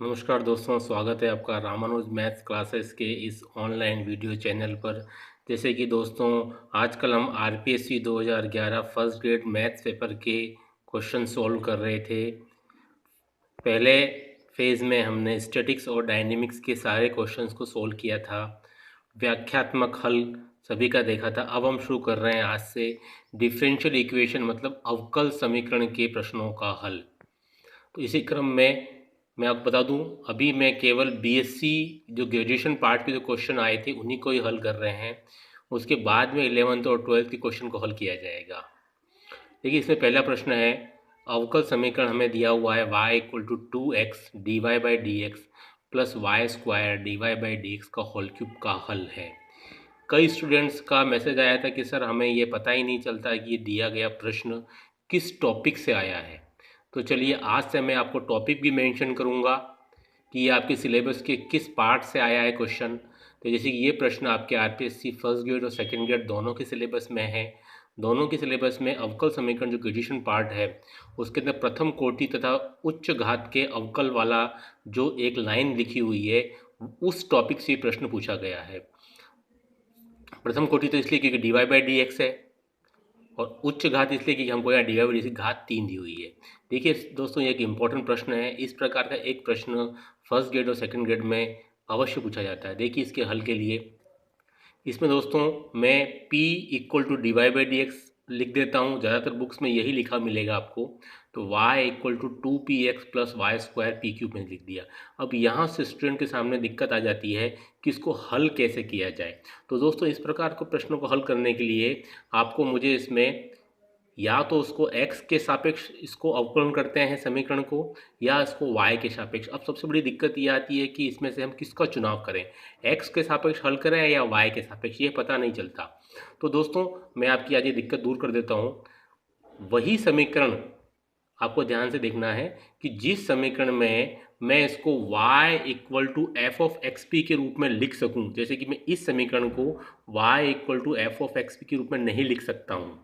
नमस्कार दोस्तों, स्वागत है आपका रामानुज मैथ्स क्लासेस के इस ऑनलाइन वीडियो चैनल पर। जैसे कि दोस्तों, आजकल हम RPSC 2011 first grade maths paper के क्वेश्चन सॉल्व कर रहे थे। पहले फेज़ में हमने स्टैटिक्स और डायनेमिक्स के सारे क्वेश्चंस को सॉल्व किया था, व्याख्यात्मक हल सभी का देखा था। अब हम शुरू कर रहे हैं आज से डिफरेंशियल इक्वेशन मतलब अवकल समीकरण के प्रश्नों का हल। तो इसी क्रम में मैं आपको बता दूं, अभी मैं केवल बीएससी जो ग्रेजुएशन पार्ट के जो क्वेश्चन आए थे उन्हीं को ही हल कर रहे हैं। उसके बाद में 11th और 12th के क्वेश्चन को हल किया जाएगा। देखिए, इसमें पहला प्रश्न है, अवकल समीकरण हमें दिया हुआ है y equal to 2x d y by d x plus y square d y by d x का होल क्यूब का हल है। कई स्टूडेंट्स का मैसेज आया था कि सर हमें ये पता ही नहीं चलता कि ये दिया गया प्रश्न किस टॉपिक से आया है। तो चलिए, आज से मैं आपको टॉपिक भी मेंशन करूँगा कि ये आपके सिलेबस के किस पार्ट से आया है क्वेश्चन। तो जैसे कि ये प्रश्न आपके आरपीएससी फर्स्ट ग्रेड और सेकंड ग्रेड दोनों के सिलेबस में है। दोनों के सिलेबस में अवकल समीकरण जो ग्रेजुएशन पार्ट है उसके अंदर प्रथम कोटि तथा उच्च घात के अवकल वाला जो एक लाइन लिखी हुई है उस टॉपिक से प्रश्न पूछा गया है। प्रथम कोटि तो इसलिए क्योंकि d y by d x है, और उच्च घात इसलिए कि हमको यहाँ डी वाई बाई डी घात 3 दी हुई है। देखिए दोस्तों, ये एक इम्पॉर्टेंट प्रश्न है। इस प्रकार का एक प्रश्न फर्स्ट ग्रेड और सेकंड ग्रेड में अवश्य पूछा जाता है। देखिए, इसके हल के लिए इसमें दोस्तों मैं p equal to d y by d x लिख देता हूँ। ज़्यादातर बुक्स में यही लिखा मिलेगा आपको। तो y equal to 2px plus y square p cube में लिख दिया। अब यहाँ से स्टूडेंट के सामने दिक्कत आ जाती है कि इसको हल कैसे किया जाए। तो दोस्तों, इस प्रकार के प्रश्नों को हल करने के लिए आपको मुझे इसमें या तो उसको x के सापेक्ष इसको अवकलन करते हैं समीकरण को, या इसको y के सापेक्ष। अब सबसे बड़ी दिक्कत ये आती है कि इसमें से हम किसका चुनाव करें, x के सापेक्ष हल करें या y के सापेक्ष, ये पता नहीं चलता। तो दोस्तों, मैं आपकी आज ये दिक्कत दूर कर देता हूँ। वही समीकरण आपको ध्यान से देखना है कि जिस समीकरण में मैं इसको y equal to f of x p के रूप में लिख सकूं। जैसे कि मैं इस समीकरण को y equal to f of x p के रूप में नहीं लिख सकता हूं।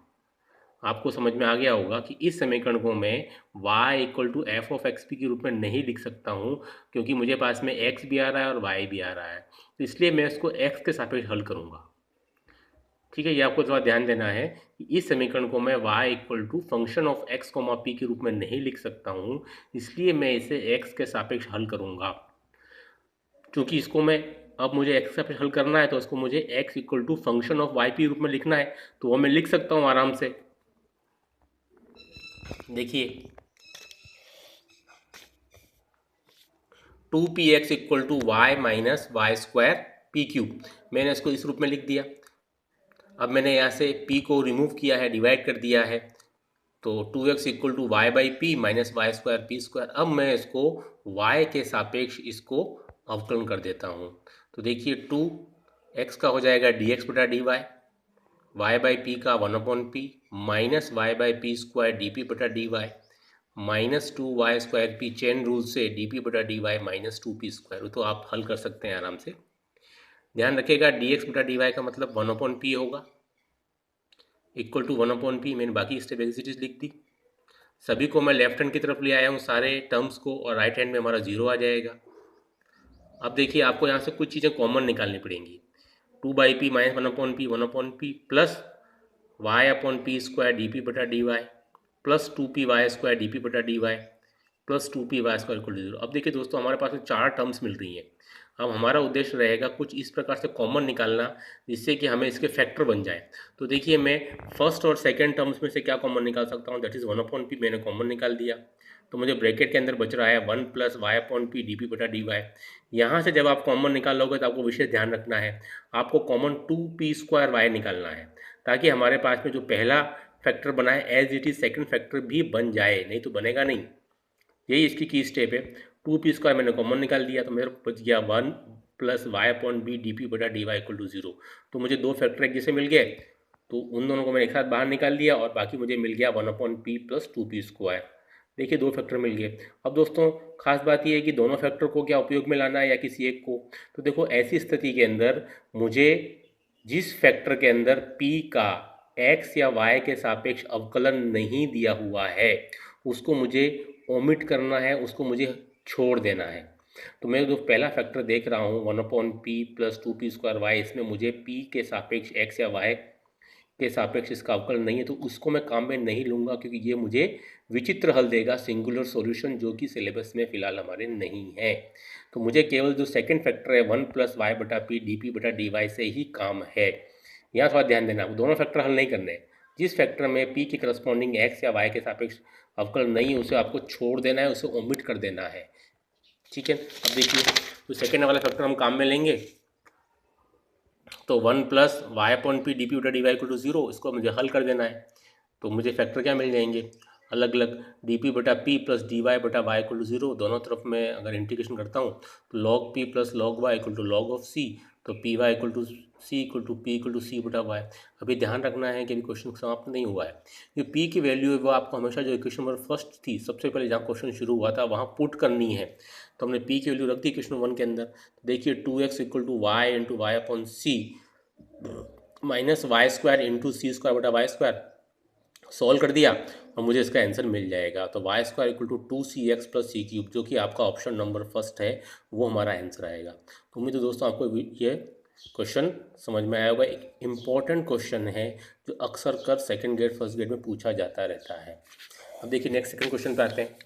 आपको समझ में आ गया होगा कि इस समीकरण को मैं y equal to f of x p के रूप में नहीं लिख सकता हूँ, क्योंकि मुझे पास में x भी आ रहा है और y भी आ रहा है। तो इसलिए मैं इसको x के सापेक्ष हल करूँगा। ठीक है, ये आपको थोड़ा ध्यान देना है कि इस समीकरण को मैं y equal to function of x comma p के रूप में नहीं लिख सकता हूँ, इसलिए मैं इसे x के सापेक्ष हल करूँगा। क्योंकि इसको मैं अब मुझे x के सापेक्ष हल करना है, तो उसको मुझे x equal to function of y p रूप में लिखना है, तो वो मैं लिख सकता हूँ आराम से। देखिए, 2px equal to y minus y square p cube, मैंने इसको इस रूप में लिख दिया। अब मैंने यहाँ से p को रिमूव किया है, डिवाइड कर दिया है, तो 2x equal to y by p minus y square p square. अब मैं इसको y के सापेक्ष इसको अवकलन कर देता हूँ। तो देखिए, 2x का हो जाएगा डी एक्स बटा d y, y by p का 1/p minus y by p square d p बटा d y minus 2y square p, chain rule से डी पी बटा d y minus 2p square. तो आप हल कर सकते हैं आराम से। ध्यान रखिएगा, डी एक्स बटा डी वाई का मतलब 1/p होगा, इक्वल टू 1/p। मैंने बाकी स्टेप एक्सिटीज लिख दी। सभी को मैं लेफ्ट हैंड की तरफ ले आया हूँ सारे टर्म्स को, और राइट हैंड में हमारा 0 आ जाएगा। अब देखिए, आपको यहाँ से कुछ चीज़ें कॉमन निकालनी पड़ेंगी। 2/p minus 1/p plus y upon p square d p बटा d y plus 2p y square d p बटा d y plus 2p y square equal to 0। अब देखिए दोस्तों, हमारे पास में 4 टर्म्स मिल रही हैं। अब हमारा उद्देश्य रहेगा कुछ इस प्रकार से कॉमन निकालना जिससे कि हमें इसके फैक्टर बन जाए। तो देखिए, मैं फर्स्ट और सेकंड टर्म्स में से क्या कॉमन निकाल सकता हूँ, दैट इज़ 1/p मैंने कॉमन निकाल दिया। तो मुझे ब्रैकेट के अंदर बच रहा है 1 plus y upon p d p बटा डी वाई। यहाँ से जब आप कॉमन निकाल लोगे तो आपको विशेष ध्यान रखना है, आपको कॉमन 2p स्क्वायर वाई निकालना है, ताकि हमारे पास में जो पहला फैक्टर बना है as it is second factor भी बन जाए, नहीं तो बनेगा नहीं। यही इसकी की स्टेप है। 2p स्क्वायर मैंने कॉमन निकाल दिया, तो मेरे बच गया 1 plus y upon b d p बटा डी वाई इक्वल टू 0। तो मुझे दो फैक्टर एक जैसे मिल गए, तो उन दोनों को मैंने एक साथ बाहर निकाल दिया, और बाकी मुझे मिल गया 1/p प्लस 2p स्क्वायर। देखिए, दो फैक्टर मिल गए। अब दोस्तों, खास बात यह है कि दोनों फैक्टर को क्या उपयोग में लाना है या किसी एक को। तो देखो, ऐसी स्थिति के अंदर मुझे जिस फैक्टर के अंदर p का x या y के सापेक्ष अवकलन नहीं दिया हुआ है उसको मुझे ओमिट करना है, उसको मुझे छोड़ देना है। तो मैं जो पहला फैक्टर देख रहा हूँ 1/p प्लस 2p² y, इसमें मुझे p के सापेक्ष x या y के सापेक्ष इसका अवकल नहीं है, तो उसको मैं काम में नहीं लूँगा क्योंकि ये मुझे विचित्र हल देगा, सिंगुलर सॉल्यूशन, जो कि सिलेबस में फिलहाल हमारे नहीं है। तो मुझे केवल जो सेकंड फैक्टर है 1 + y/p dp/dy से ही काम है। यहाँ थोड़ा ध्यान देना, दोनों फैक्टर हल नहीं करने हैं। जिस फैक्टर में p के करस्पॉन्डिंग x या y के सापेक्ष अवकल नहीं है उसे आपको छोड़ देना है, उसे ओमिट कर देना है। ठीक है, अब देखिए तो सेकेंड वाला फैक्टर हम काम में लेंगे, तो 1 + y/p dp/dy = 0, इसको मुझे हल कर देना है। तो मुझे फैक्टर क्या मिल जाएंगे, अलग अलग dp/p प्लस dy/y = 0, दोनों तरफ मैं अगर इंटीग्रेशन करता हूँ तो log p plus log y = log of c, तो py = c = p = c/y। अभी ध्यान रखना है कि अभी क्वेश्चन समाप्त नहीं हुआ है। ये p की वैल्यू है वो आपको हमेशा जो इक्वेशन नंबर फर्स्ट थी, सबसे पहले जहाँ क्वेश्चन शुरू हुआ था वहाँ पुट करनी है। तो हमने p की वैल्यू रख दी क्वेश्चन 1 के अंदर। देखिए 2x = y × y/c minus y² × c² y², solve कर दिया और मुझे इसका आंसर मिल जाएगा। तो y² = 2cx + c³, जो कि आपका ऑप्शन नंबर फर्स्ट है, वो हमारा आंसर आएगा। तो उम्मीद है दोस्तों आपको ये क्वेश्चन समझ में आया होगा। एक इम्पॉर्टेंट क्वेश्चन है जो अक्सर कर सेकंड ग्रेड फर्स्ट ग्रेड में पूछा जाता रहता है। अब देखिए नेक्स्ट सेकंड क्वेश्चन पे आते हैं।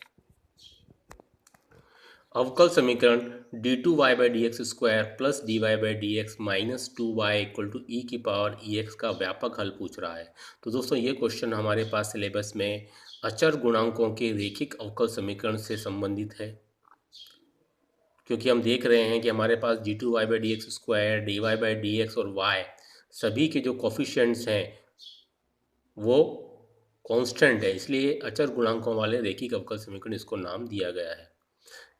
अवकल समीकरण d2y/dx² plus dy/dx minus 2y = e⁻ex का व्यापक हल पूछ रहा है। तो दोस्तों ये क्वेश्चन हमारे पास सिलेबस में अचर गुणांकों के रैखिक अवकल समीकरण से संबंधित है, क्योंकि हम देख रहे हैं कि हमारे पास d2y/dx², dy/dx और y सभी के जो कोफिशिएंट्स हैं वो कांस्टेंट है, इसलिए अचर गुणांकों वाले रैखिक अवकल समीकरण इसको नाम दिया गया है।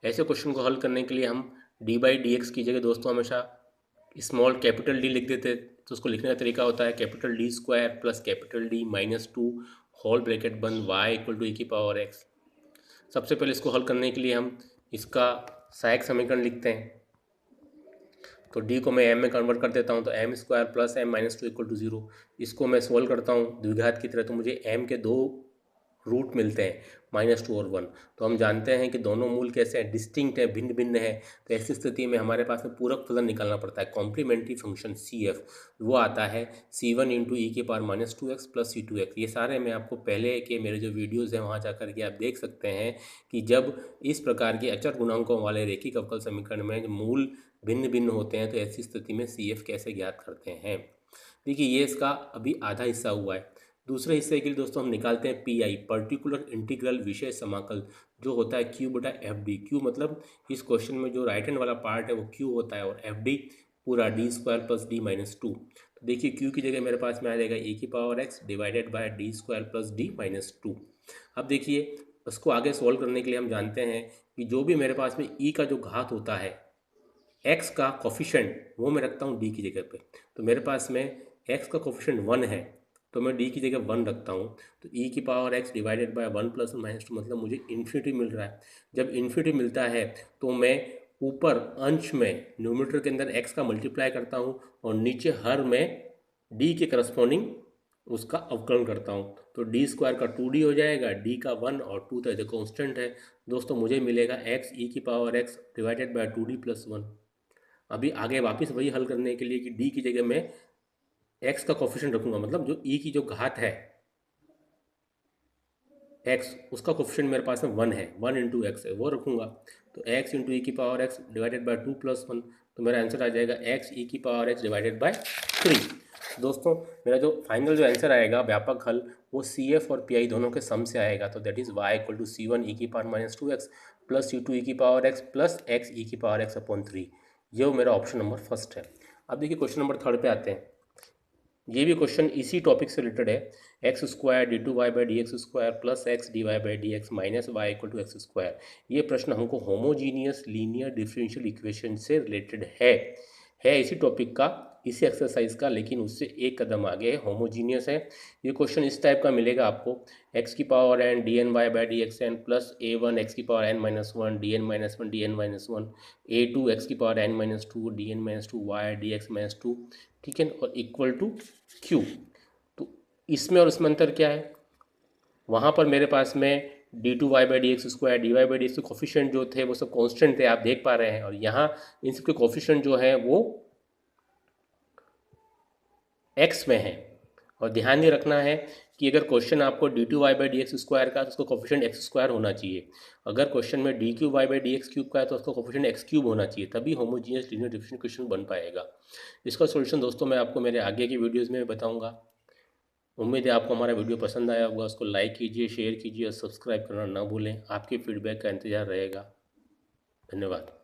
ऐसे क्वेश्चन को हल करने के लिए हम d/dx की जगह दोस्तों हमेशा स्मॉल कैपिटल डी लिख देते, तो उसको लिखने का तरीका होता है D² plus D -2 whole bracket बंद y = e⁻x। सबसे पहले इसको हल करने के लिए हम इसका सहायक समीकरण लिखते हैं। तो d को मैं m में कन्वर्ट कर देता हूँ, तो m² प्लस m -2 = 0। इसको मैं सोल्व करता हूँ द्विघात की तरह, तो मुझे m के दो रूट मिलते हैं, -2 और 1। तो हम जानते हैं कि दोनों मूल कैसे हैं, डिस्टिंक्ट है, भिन्न भिन्न है। तो ऐसी स्थिति में हमारे पास में पूरक फलन निकालना पड़ता है, कॉम्प्लीमेंट्री फंक्शन CF, वो आता है C1 × e⁻² प्लस C2x। ये सारे मैं आपको पहले के मेरे जो वीडियोज़ हैं वहाँ जा कर के आप देख सकते हैं कि जब इस प्रकार के अचर गुणांकों वाले रैखिक अवकल समीकरण में मूल भिन्न भिन्न होते हैं तो ऐसी स्थिति में CF कैसे ज्ञात करते हैं। देखिए ये इसका अभी आधा हिस्सा हुआ है। दूसरे हिस्से के लिए दोस्तों हम निकालते हैं PI, पर्टिकुलर इंटीग्रल विषय समाकल, जो होता है Q/FD। Q मतलब इस क्वेश्चन में जो राइट हैंड वाला पार्ट है वो Q होता है, और FD पूरा d² प्लस d -2। तो देखिए Q की जगह मेरे पास में आ जाएगा e⁻x divided by d² plus d -2। अब देखिए उसको आगे सॉल्व करने के लिए हम जानते हैं कि जो भी मेरे पास में e का जो घात होता है, x का कोफिशिएंट, वो मैं रखता हूँ d की जगह पे। तो मेरे पास में x का कोफिशिएंट 1 है, तो मैं d की जगह 1 रखता हूँ। तो e⁻x डिवाइडेड बाय 1 + -2 मतलब मुझे इन्फिनिटी मिल रहा है। जब इन्फिनिटी मिलता है तो मैं ऊपर अंश में न्यूमरेटर के अंदर x का मल्टीप्लाई करता हूँ और नीचे हर में d के करस्पॉन्डिंग उसका अवकलन करता हूँ। तो d² का 2d हो जाएगा, d का 1 और 2 तो कॉन्स्टेंट है। दोस्तों मुझे मिलेगा x e⁻x divided by 2d + 1। अभी आगे वापस वही हल करने के लिए कि d की जगह मैं x का कोफिशिएंट रखूंगा, मतलब जो e की जो घात है x, उसका कोफिशिएंट मेरे पास में 1 है, 1 × x है, वो रखूंगा। तो x × e⁻x डिवाइडेड बाय 2 + 1, तो मेरा आंसर आ जाएगा x e⁻x डिवाइडेड बाय 3। दोस्तों मेरा जो फाइनल जो आंसर आएगा व्यापक हल, वो CF और PI दोनों के सम से आएगा। तो that is y = C1 e⁻² plus C2 e⁻x plus x e⁻x/3। ये मेरा ऑप्शन नंबर फर्स्ट है। अब देखिए क्वेश्चन नंबर थर्ड पे आते हैं। ये भी क्वेश्चन इसी टॉपिक से रिलेटेड है। x² d2y/dx² plus x dy/dx minus y = x²। ये प्रश्न हमको होमोजीनियस लीनियर डिफरेंशियल इक्वेशन से रिलेटेड है इसी टॉपिक का, इसी एक्सरसाइज का, लेकिन उससे एक कदम आगे है, होमोजीनियस है। ये क्वेश्चन इस टाइप का मिलेगा आपको, x⁻n dny/dxn plus a1 x⁻n−1 dn−1 dn−1 a2 x⁻n−2 dn−2 y dx-2, ठीक है, और इक्वल टू Q। तो इसमें और इसमें अंतर क्या है, वहाँ पर मेरे पास में d2y/dx², dy/dx के कोफिशिएंट जो थे वो सब कांस्टेंट थे, आप देख पा रहे हैं। और यहाँ इन सब के कोफिशिएंट जो है वो x में है। और ध्यान ये रखना है कि अगर क्वेश्चन आपको d2y/dx² का, तो उसका कोफिशिएंट x² होना चाहिए। अगर क्वेश्चन में d3y/dx³ का है तो उसका कोफिशिएंट x³ होना चाहिए, तभी होमोजीनियस लीनियर डिफरेंशियल क्वेश्चन बन पाएगा। इसका सॉल्यूशन दोस्तों मैं आपको मेरे आगे की वीडियोज़ में बताऊँगा। उम्मीद है आपको हमारा वीडियो पसंद आया होगा। उसको लाइक कीजिए, शेयर कीजिए और सब्सक्राइब करना ना भूलें। आपके फीडबैक का इंतज़ार रहेगा। धन्यवाद।